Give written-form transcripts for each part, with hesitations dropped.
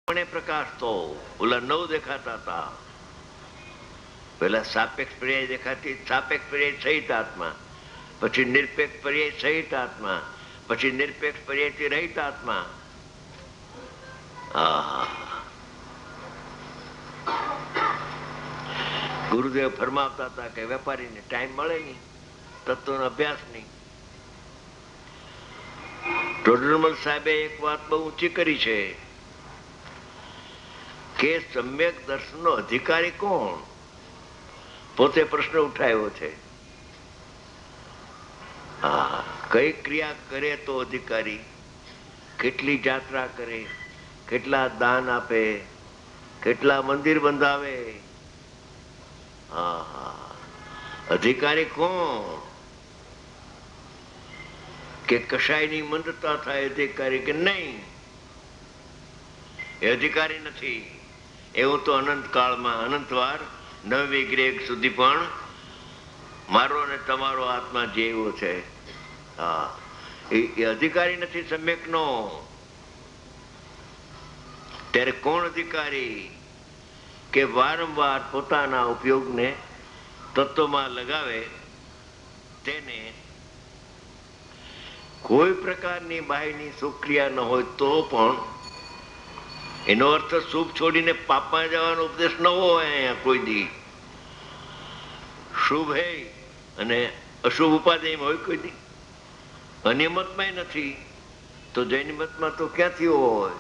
પ્રકાશ તો ઓલા 9 દેખાતા હતા. પેલા સાપેક્ષ પર્યાય દેખાતી, સાપેક્ષ પર્યાય સહિત આત્મા, પછી નિરપેક્ષ પર્યાય સહિત આત્મા, પછી નિરપેક્ષ પર્યાયથી રહિત આત્મા. ગુરુદેવ ફરમાવતા હતા કે વેપારીને ટાઈમ મળે નહીં, તત્વનો અભ્યાસ નહીં. ટોડરમલ સાહેબે એક વાત બહુ ઊંચી કરી છે કે સમ્યક દર્શનનો અધિકારી કોણ? પોતે પ્રશ્ન ઉઠાવ્યો છે. કઈ ક્રિયા કરે તો અધિકારી? કેટલી યાત્રા કરે, કેટલા દાન આપે, કેટલા મંદિર બંધાવે? અધિકારી કોણ? કે કશાયની મંદતા થાય અધિકારી કે નહીં? એ અધિકારી નથી. એવું તો અનંત કાળમાં અનંતવાર નવવિગ્રહ સુધી પણ મારો ને તમારો આત્મા જેવો છે. એ અધિકારી નથી સમ્યકનો. ત્યારે કોણ અધિકારી? કે વારંવાર પોતાના ઉપયોગને તત્વમાં લગાવે, તેને કોઈ પ્રકારની બાહ્યની સુક્રિયા ન હોય તો પણ, એનો અર્થ શુભ છોડીને પાપમાં જવાનો ઉપદેશ ન હોય. અહીંયા કોઈ દી શુભ હે અને અશુભ ઉપાધિમાં હોય કોઈ દી. અનિયમતમાં નથી તો જૈનિમતમાં તો ક્યાંથી હોય?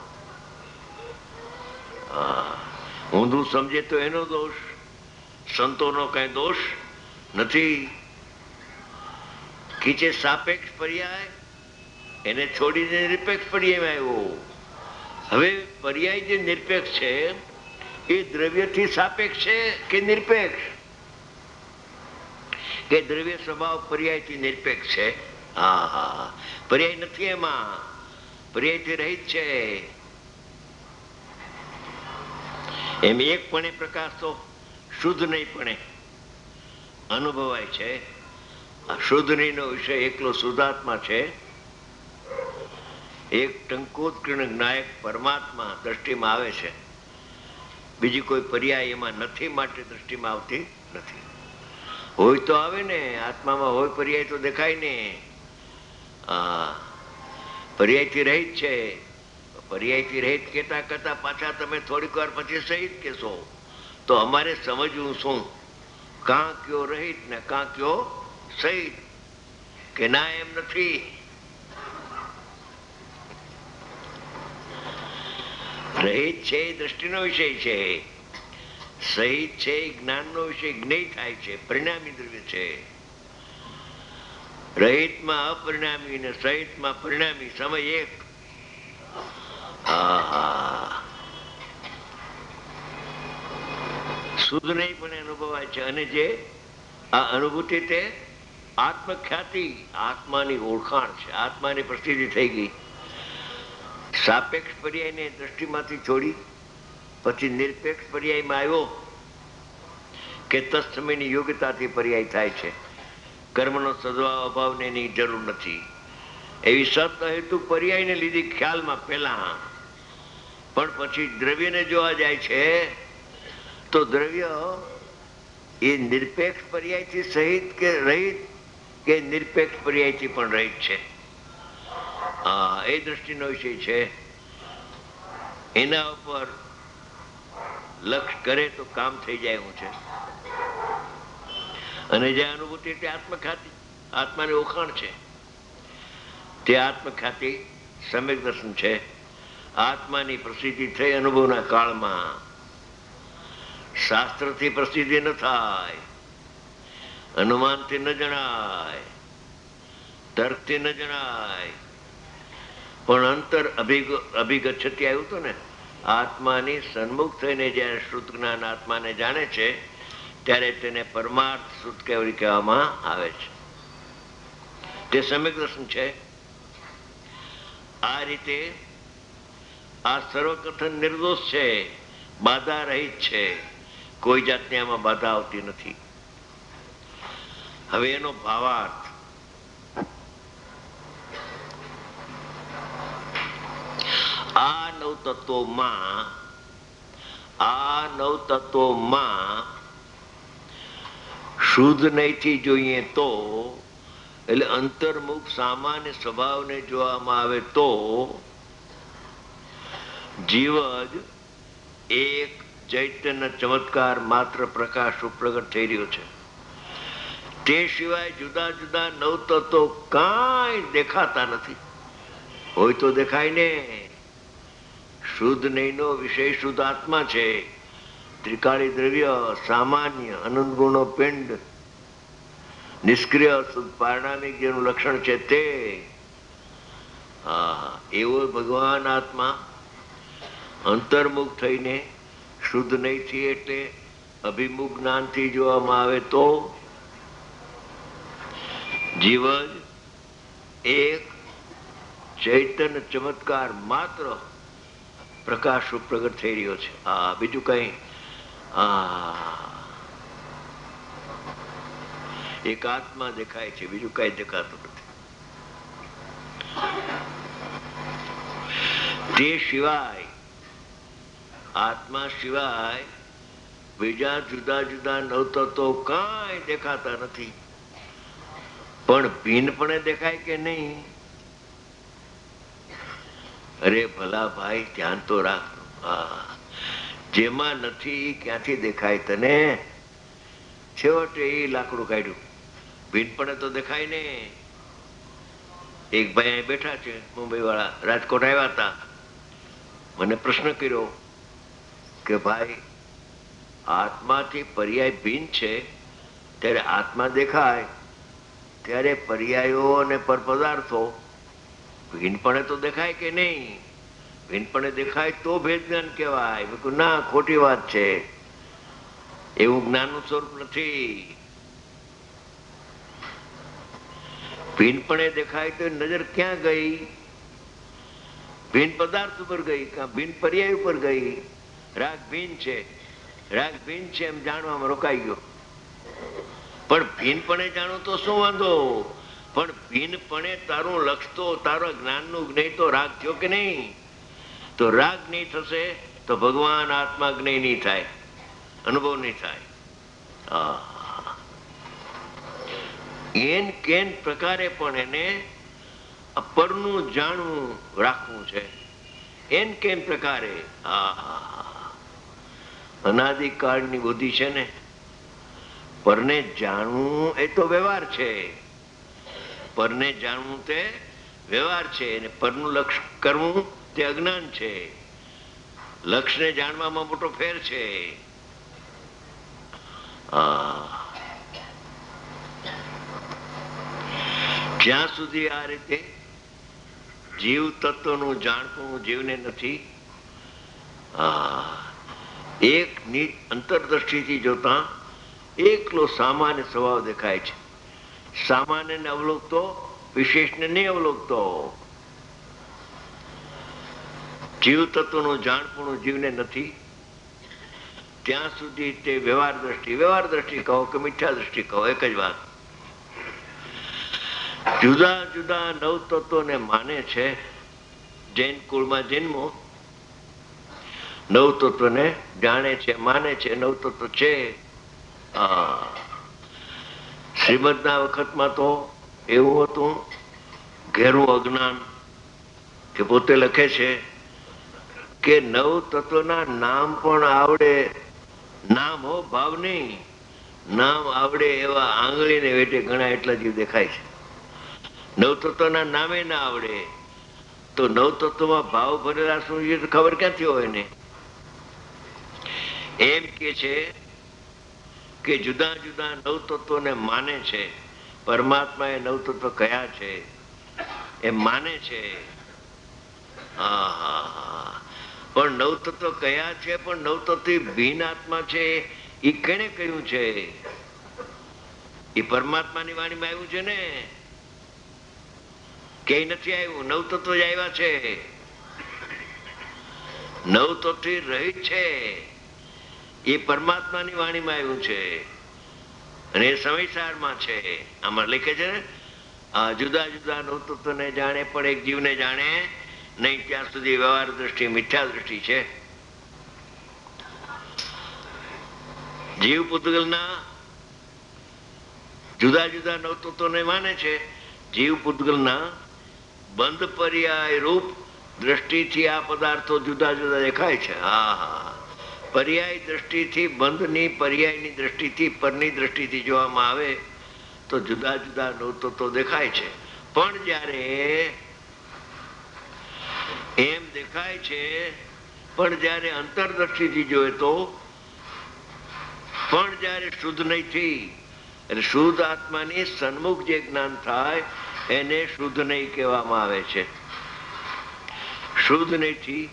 ઊંધું સમજે તો એનો દોષ, સંતોનો કઈ દોષ નથી. કીચે સાપેક્ષ પર્યાય, એને છોડીને નિરપેક્ષ પર્યાયમાં આવ્યો. હવે પર્યાય જે નિરપેક્ષ છે એ દ્રવ્યથી સાપેક્ષ છે કે નિરપેક્ષ? કે દ્રવ્ય સ્વભાવ પર્યાયથી નિરપેક્ષ છે? પર્યાય નથી એમાં, પર્યાયથી રહિત છે. એમ એકપણે પ્રકાશ તો શુદ્ધ નહીંપણે અનુભવાય છે. આ શુદ્ધ નહીંનો વિષય એકલો શુદ્ધાત્મા છે. એક ટંકોત્કીર્ણ નાયક પરમાત્મા દ્રષ્ટિમાં આવે છે. બીજી કોઈ પર્યાય એમાં નથી, માટે દ્રષ્ટિમાં આવતી નથી. હોય તો આવે ને, આત્મામાં હોય પર્યાય તો દેખાય ને. પર્યાયથી રહિત છે. પર્યાયથી રહિત કહેતા કરતા પાછા તમે થોડીક વાર પછી સહિત કહેશો તો અમારે સમજવું શું? કાં કયો રહિત ને કાં કયો સહિત? કે ના, એમ નથી. રહિત છે એ દ્રષ્ટિનો વિષય છે, સહિત છે એ જ્ઞાનનો વિષય, જ્ઞેય થાય છે, પરિણામી દ્રવ્ય છે. રહિતમાં અપરિણામી ને સહિતમાં પરિણામી સમય એક. શુદ્ધ નહીં પણ અનુભવાય છે. અને જે આ અનુભૂતિ તે આત્મખ્યાતિ, આત્માની ઓળખાણ છે, આત્માની પ્રસિદ્ધિ થઈ ગઈ. સાપેક્ષ પર્યાયને દ્રષ્ટિમાંથી છોડી પછી નિરપેક્ષ પર્યાયમાં આવ્યો કે તત્સમયની યોગ્યતાથી પર્યાય થાય છે. કર્મનો સદભાવ અભાવને એની જરૂર નથી. એવી સત હેતુ પર્યાયને લીધી ખ્યાલમાં પહેલા, પણ પછી દ્રવ્યને જોવા જાય છે તો દ્રવ્ય એ નિરપેક્ષ પર્યાયથી સહિત કે રહિત, કે નિરપેક્ષ પર્યાયથી પણ રહિત છે. એ દ્રષ્ટિનો વિષય છે. એના ઉપર લક્ષ કરે તો કામ થઈ જાય એવું છે. અને જે અનુભૂતિ તે આત્મખ્યાતિ, આત્માની ઓળખાણ છે. તે આત્મખ્યાતિ સમ્યક દર્શન છે. આત્માની પ્રસિદ્ધિ થઈ અનુભવના કાળમાં. શાસ્ત્રથી પ્રસિદ્ધિ ન થાય, અનુમાનથી ન જણાય, તર્કથી ન જણાય, પણ અંતર અભિગચ્છતિ આવ્યું હતું ને. આત્માની સન્મુખ થઈને જયારે શ્રુત જ્ઞાન આત્માને જાણે છે ત્યારે તેને પરમાર્થ શ્રુત કેવરી કહેવામાં આવે છે. તે સમ્યક દર્શન છે. આ રીતે આ સર્વકથન નિર્દોષ છે, બાધા રહિત છે. કોઈ જાતની આમાં બાધા આવતી નથી. હવે એનો ભાવાર્થ, આ 9 નવ તત્વોમાં શુદ્ધ નહીંથી જોઈએ તો, એટલે અંતર્મુખ સામાન્ય સ્વભાવને જોવામાં આવે તો જીવ જ એક ચૈતન્ય ચમત્કાર માત્ર પ્રકાશ પ્રગટ થઈ રહ્યો છે. તે સિવાય જુદા જુદા નવ તત્વો કાંઈ દેખાતા નથી. હોય તો દેખાય ને. શુદ્ધ નહીંનો વિષય શુદ્ધ આત્મા છે. ત્રિકાળી દ્રવ્ય, સામાન્ય અનંત ગુણો પિંડ, નિષ્ક્રિય શુદ્ધ પારણામિક જેનું લક્ષણ છે તે. એવો ભગવાન આત્મા અંતર્મુખ થઈને શુદ્ધ નહીંથી એટલે અભિમુખ જ્ઞાનથી જોવામાં આવે તો જીવ જ એક ચૈતન્ય ચમત્કાર માત્ર પ્રકાશ પ્રગટ થઈ રહ્યો છે. બીજું કઈ એક આત્મા દેખાય છે, બીજું કઈ દેખાતું નથી. તે સિવાય આત્મા સિવાય બીજા જુદા જુદા નવ તત્વો કાંઈ દેખાતા નથી. પણ ભિન્નપણે દેખાય કે નહીં? અરે ભલા ભાઈ, ધ્યાન તો રાખ. જેમાં નથી ક્યાંથી દેખાય તને? છેવટે એ લાકડું કાઢ્યું, ભિન્નપણે તો દેખાય ને. એક ભાઈ અહીં બેઠા છે, મુંબઈ વાળા, રાજકોટ આવ્યા હતા. મને પ્રશ્ન કર્યો કે ભાઈ, આત્માથી પર્યાય ભિન્ન છે, ત્યારે આત્મા દેખાય ત્યારે પર્યાયો અને પરપદાર્થો ભિન્નપણે તો દેખાય કે નહીં? ભિન્નપણે દેખાય તો ભેદ જ્ઞાન કહેવાય. ના, ખોટી વાત છે. એવું જ્ઞાનનું સ્વરૂપ નથી. ભિન્નપણે દેખાય તો નજર ક્યાં ગઈ? ભિન્ન પદાર્થ ઉપર ગઈ, ભિન્ન પર્યાય ઉપર ગઈ. રાગ ભિન્ન છે, રાગ ભિન્ન છે એમ જાણવામાં રોકાઈ ગયો. પણ ભિન્નપણે જાણો તો શું વાંધો? પણ ભિન્નપણે તારું લક્ષ તો તારા જ્ઞાનનું જ્ઞેય તો રાગ થયો કે નહીં? તો રાગ નહીં થશે તો ભગવાન આત્મા જ્ઞેય નહીં થાય, અનુભવ નહીં થાય. એન કેન પ્રકારે પણ એને પરનું જાણવું રાખવું છે. એન કેન પ્રકારે અનાદિકાળની બુદ્ધિ છે ને, પરને જાણવું એ તો વ્યવહાર છે. પરને જાણવું તે વ્યવહાર છે, અને પરનું લક્ષ્ય કરવું તે અજ્ઞાન છે. લક્ષ્યને જાણવામાં મોટો ફેર છે. જ્યાં સુધી આ રીતે જીવ તત્વનું જાણવું જીવને નથી, એક અંતરદ્રષ્ટિથી જોતા એકલો સામાન્ય સ્વભાવ દેખાય છે. સામાન્યને અવલોકતો, વિશેષને નહીં અવલોકતો. જીવ તત્વનું જાણપણું જીવને નથી, ત્યાં સુધી તે વ્યવહાર દ્રષ્ટિ કહો કે મિથ્યા દ્રષ્ટિ કહો, એક જ વાત. જુદા જુદા નવ તત્વોને માને છે. જૈન કુળમાં જન્મો નવ તત્વને જાણે છે, માને છે. નવ તત્વ છે. શ્રીમદના વખતમાં તો એવું હતું, ઘેરું અજ્ઞાન, કે પોતે લખે છે કે નવ તત્વના નામ પણ આવડે. નામ હો, ભાવ નહીં. નામ આવડે એવા આંગળીને વેટે ઘણા એટલા જીવ દેખાય છે. નવ તત્વના નામે ના આવડે તો નવ તત્વમાં ભાવ ભરેલા શું છે ખબર ક્યાંથી હોય ને? એમ કે છે કે જુદા જુદા નવ તત્વોને માને છે. પરમાત્મા એ નવ તત્વ કયા છે એ માને છે. પણ નવ તત્વ કયા છે, પણ નવ તત્વ ભિન્ન આત્મા છે એ કેને કહ્યું છે? એ પરમાત્માની વાણીમાં આવ્યું છે ને, કે નથી આવ્યું? નવ તત્વ જ આવ્યા છે. નવ તત્વ રહિત છે એ પરમાત્માની વાણીમાં આવ્યું છે, અને એ સમયસારમાં છે. આમાં લખે છે ને, જુદા જુદા નવ તત્વને જાણે પણ એક જીવને જાણે નહીં ત્યાં સુધી વ્યવહાર દ્રષ્ટિ મિથ્યા દ્રષ્ટિ છે. જીવ પૂતગલના જુદા જુદા નવતત્વોને માને છે. જીવ પૂતગલના બંધ પર્યાય રૂપ દ્રષ્ટિથી આ પદાર્થો જુદા જુદા દેખાય છે. પર્યાય દ્રષ્ટિથી, બંધની પર્યાયની દ્રષ્ટિથી, પરની દ્રષ્ટિથી જોવામાં આવે તો જુદા જુદા નવતત્વો દેખાય છે. પણ જ્યારે એમ દેખાય છે, પણ જ્યારે અંતરદ્રષ્ટિથી જોઈએ તો પણ જ્યારે શુદ્ધ નહીંથી, એટલે શુદ્ધ આત્માની સન્મુખ જે જ્ઞાન થાય એને શુદ્ધ નહીં કહેવામાં આવે છે. શુદ્ધ નહીંથી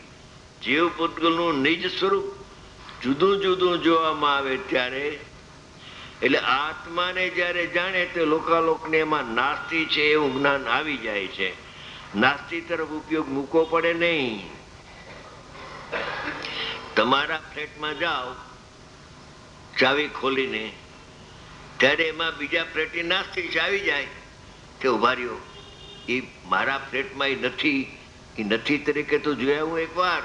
જીવ પૂતગલનું નિજ સ્વરૂપ જુદું જુદું જોવામાં આવે ત્યારે, એટલે આત્માને જ્યારે જાણે તે લોકાલોકને એમાં નાસ્તિ છે એવું જ્ઞાન આવી જાય છે. નાસ્તિ તરફ ઉપયોગ મૂકવો પડે નહીં. તમારા ફ્લેટમાં જાઓ ચાવી ખોલીને, ત્યારે એમાં બીજા ફ્લેટની નાસ્તિ આવી જાય કે ઉભા રહ્યો, એ મારા ફ્લેટમાં એ નથી તરીકે તો જોયા હું એકવાર.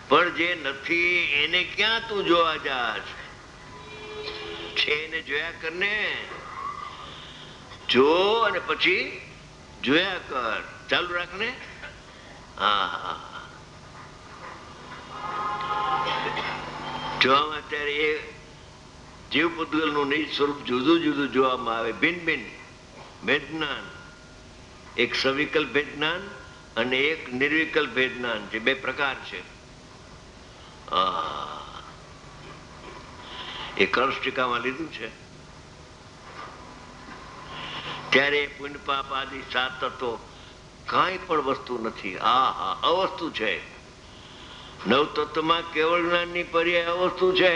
પણ જે નથી એને ક્યાં તું જોવા જા છે? એને જોયા કરને, જો અને પછી જોયા કર, ચાલુ રાખને. જોવામાં ત્યારે એ જીવ પૂતગલનું નિજ સ્વરૂપ જુદું જુદું જોવામાં આવે. ભિન્ન ભિન્ન ભેદજ્ઞાન, એક સવિકલ્પ ભેદજ્ઞાન અને એક નિર્વિકલ્પ ભેદજ્ઞાન છે. બે પ્રકાર છે. એ કળશ ટીકામાં લીધું છે. ત્યારે પુણ્ય પાપ આદિ 7 તત્વો કાંઈ પણ વસ્તુ નથી. અવસ્તુ છે. 9 તત્વમાં કેવળ જ્ઞાનની પર્યાય અવસ્તુ છે.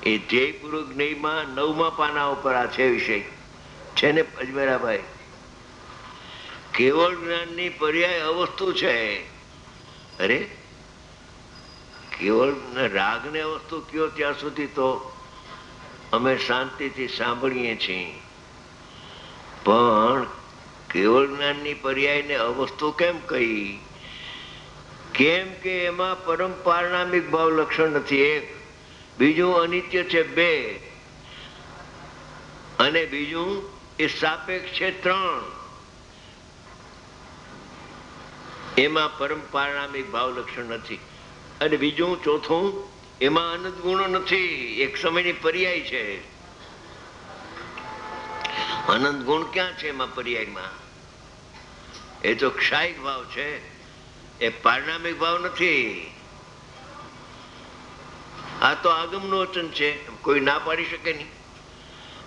એ ધ્યેયપૂર્વક જ્ઞેયમાં 9મા પાના ઉપર આ છે વિષય છે ને અજમેરાભાઈ. કેવળ જ્ઞાનની પર્યાય અવસ્તુ છે. અરે કેવળ રાગને અવસ્તુ કયો ત્યાં સુધી તો અમે શાંતિથી સાંભળીએ છીએ, પણ કેવળ જ્ઞાનની પર્યાયને અવસ્તુ કેમ કહી? કેમ કે એમાં પરમ પારણામિક ભાવ લક્ષણ નથી. એક, બીજું અનિત્ય છે 2, અને બીજું એ સાપેક્ષ છે 3. એમાં પરમ પારણામિક ભાવ લક્ષણ નથી. અને બીજું ચોથું, એમાં અનંત ગુણો નથી. એક સમયની પર્યાય છે. અનંત ગુણ ક્યાં છે એમાં પર્યાયમાં? એ તો ક્ષાયિક ભાવ છે, એ પારણામિક ભાવ નથી. આ તો આગમનું વચન છે, કોઈ ના પાડી શકે નહીં.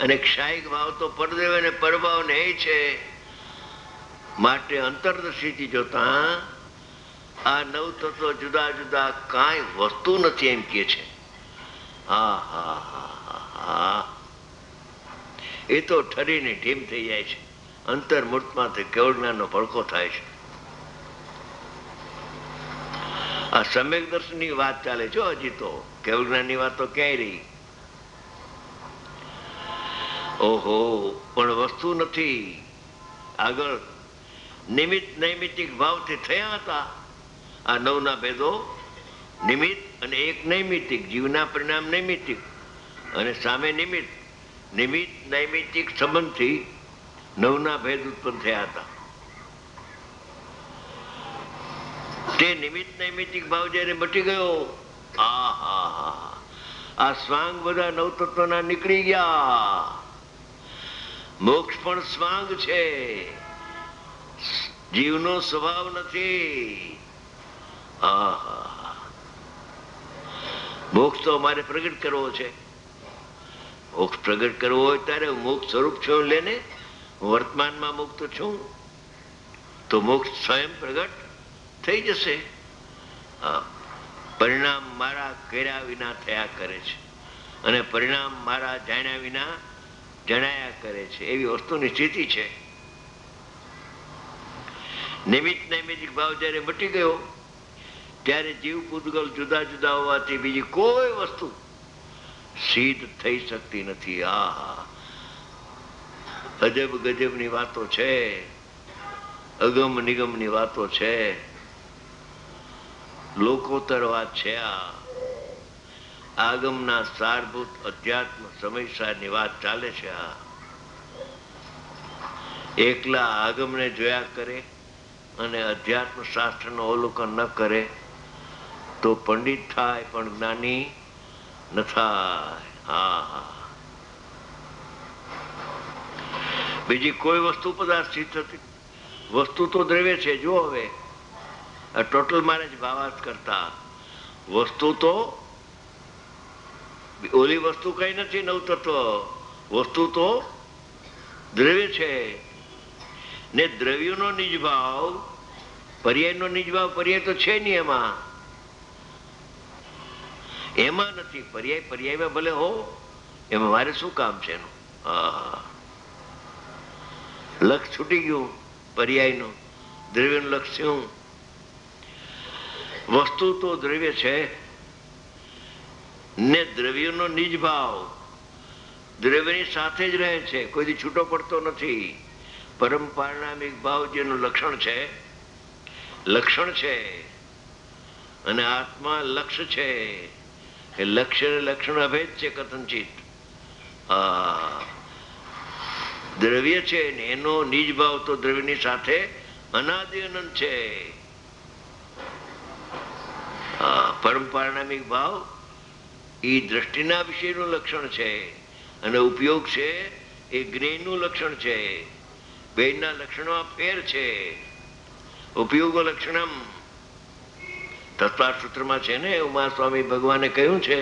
અને ક્ષાયિક ભાવ તો પરદેવ અને પરભાવ ને એ છે. માટે અંતરદર્શીથી જોતા આ 9 તત્વો જુદા જુદા કાંઈ વસ્તુ નથી એમ કે છે. એ તો ઠરીને ઢીમ થઈ જાય છે. અંતર્મૂર્તમાંથી કેવળ જ્ઞાનનો પડખો થાય છે. આ સમ્યક દર્શનની વાત ચાલે છે. હજી તો કેવળ જ્ઞાનની વાત તો ક્યાંય રહી. ઓહો, પણ વસ્તુ નથી. આગળ નિમિત્ત નૈમિતિક ભાવથી થયા હતા આ 9ના ભેદો. નિમિત્ત અને એક નૈમિતિક, જીવના પરિણામ નૈમિતિક અને સામે નિમિત્ત. નિમિત્ત નૈમિતિક સંબંધથી 9ના ભેદ ઉત્પન્ન થયા હતા. તે નિમિત્ત નૈમિતિક ભાવ જયારે મટી ગયો, આ સ્વાંગ બધા 9 તત્વના નીકળી ગયા. મોક્ષ પણ સ્વાંગ છે, જીવનો સ્વભાવ નથી. મોક્ષ તો અમારે પ્રગટ કરવો છે. મોક્ષ પ્રગટ કરવો હોય ત્યારે મોક્ષ સ્વરૂપ છું લેને. વર્તમાનમાં મુક્ત છું તો મોક્ષ સ્વયં પ્રગટ થઈ જશે. પરિણામ મારા કર્યા વિના થયા કરે છે, અને પરિણામ મારા જાણ્યા વિના જણાયા કરે છે. એવી વસ્તુની સ્થિતિ છે. નિમિત્ત નૈમિતિક ભાવ જયારે મટી ગયો ત્યારે જીવ પૂતગલ જુદા જુદા હોવાથી બીજી કોઈ વસ્તુ સિદ્ધ થઈ શકતી નથી. અજબ ગજબની વાતો છે, અગમ નિગમની વાતો છે, લોકોત્તર વાત છે. આ આગમના સારભૂત અધ્યાત્મ સમયસારની વાત ચાલે છે. આ એકલા આગમને જોયા કરે અને અધ્યાત્મ શાસ્ત્રનું અવલોકન ન કરે તો પંડિત થાય પણ જ્ઞાની ન થાય. હા, બીજી કોઈ વસ્તુ પદાર્થ સિદ્ધ થતી વસ્તુ તો દ્રવ્ય છે. જો હવે આ ટોટલ મારે જ ભાવાર્થ કરતા વસ્તુ તો ઓલી વસ્તુ કઈ નથી, નવતત્વ વસ્તુ તો દ્રવ્ય છે ને દ્રવ્યનો નિજ ભાવ પર્યાયનો નિજ ભાવ પર્યાય તો છે નહીં, એમાં નથી. પર્યાયમાં ભલે હો, એમાં મારે શું કામ છે એનું? લક્ષ છૂટી ગયું પર્યાયનું. દ્રવ્યનું લક્ષ શું? વસ્તુ તો દ્રવ્ય છે ને દ્રવ્યનો નિજ ભાવ દ્રવ્યની સાથે જ રહે છે, કોઈથી છૂટો પડતો નથી. પરમ પારણામિક ભાવ જેનું લક્ષણ છે અને આત્મા લક્ષ્ય છે. એ લક્ષ્ય ને લક્ષણ અભેદ છે કથનચિત. દ્રવ્ય છે ને એનો નિજ ભાવ તો દ્રવ્યની સાથે અનાદિ અનંત છે. પરમ પારણામિક ભાવ એ દ્રષ્ટિના વિષયનું લક્ષણ છે અને ઉપયોગ છે એ જ્ઞેયનું લક્ષણ છે. બેના લક્ષણમાં ફેર છે. ઉપયોગો લક્ષણમ તત્વાર સૂત્રમાં છે ને, ઉમા સ્વામી ભગવાને કહ્યું છે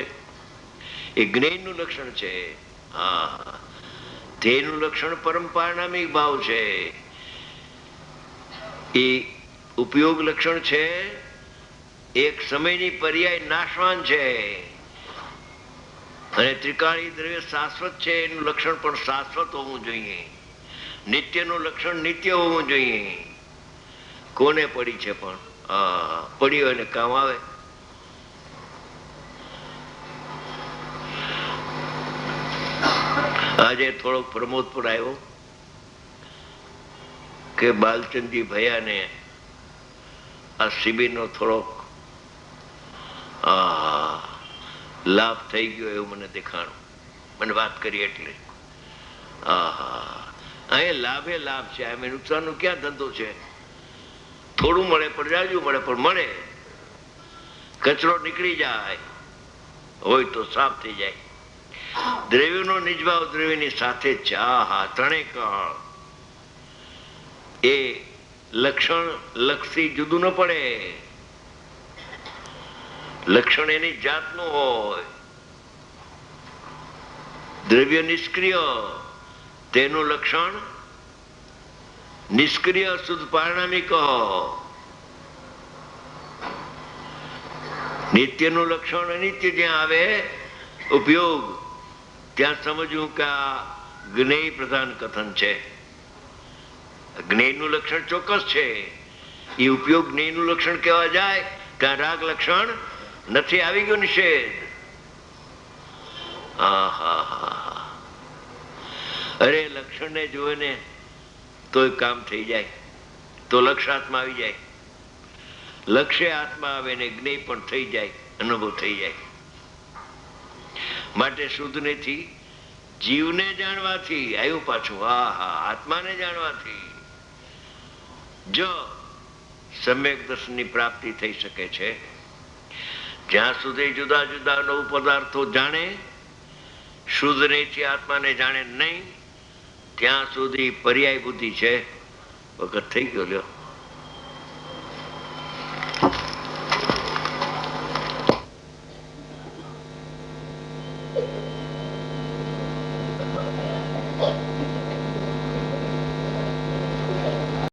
એ જ્ઞેયનું લક્ષણ છે. હા, તેનું લક્ષણ પરમ પારણામિક ભાવ છે. એ ઉપયોગ લક્ષણ છે, એક સમયની પર્યાય નાશવાન છે અને ત્રિકાળી દ્રવ્ય શાશ્વત છે. એનું લક્ષણ પણ શાશ્વત હોવું જોઈએ. નિત્યનું લક્ષણ નિત્ય હોવું જોઈએ. કોને પડી છે પણ પડી હોય ને કામ આવે. આજે થોડોક પ્રમોદપુર આવ્યો કે બાલચંદજી ભૈયાને આ શિબિરનો થોડોક લાભ થઈ ગયો એવું મને દેખાણું. મને વાત કરી એટલે અહીંયા લાભે લાભ છે. અમે નુકસાનનો ક્યાં ધંધો છે? થોડું મળે પણ જાજુ મળે પણ મળે. કચરો નીકળી જાય હોય તો સાફ થઈ જાય. દ્રવ્યનો નિજભાવ દ્રવ્યની સાથે જ છે. ત્રણેય કળ એ લક્ષણ લક્ષથી જુદું ન પડે. લક્ષણ એની જાતનું હોય. દ્રવ્ય નિષ્ક્રિય, તેનું લક્ષણ નિષ્ક્રિય શુદ્ધ પારણામિક. નિત્યનું લક્ષણ અનિત્ય જ્યાં આવે ઉપયોગ, ત્યાં સમજવું કે આ જ્ઞેય પ્રધાન કથન છે. જ્ઞેયનું લક્ષણ ચોક્કસ છે. એ ઉપયોગ જ્ઞેયનું લક્ષણ કહેવા જાય ત્યાં રાગ લક્ષણ નથી, આવી ગયો નિષેધ. અરે લક્ષણ ને જોવે ને તો કામ થઈ જાય, તો લક્ષ આત્મા આવી જાય. લક્ષ્ય આત્મા આવે ને જ્ઞેય પણ થઈ જાય, અનુભવ થઈ જાય. માટે શુદ્ધ નથી. જીવને જાણવાથી આવ્યું પાછું. આત્માને જાણવાથી જો સમ્યક દર્શનની પ્રાપ્તિ થઈ શકે છે. જ્યાં સુધી જુદા જુદા નવ પદાર્થો જાણે, શુદ્ધ નહીં આત્માને જાણે નહીં, ત્યાં સુધી પર્યાય બુદ્ધિ છે. વખત થઈ ગયો લ્યો.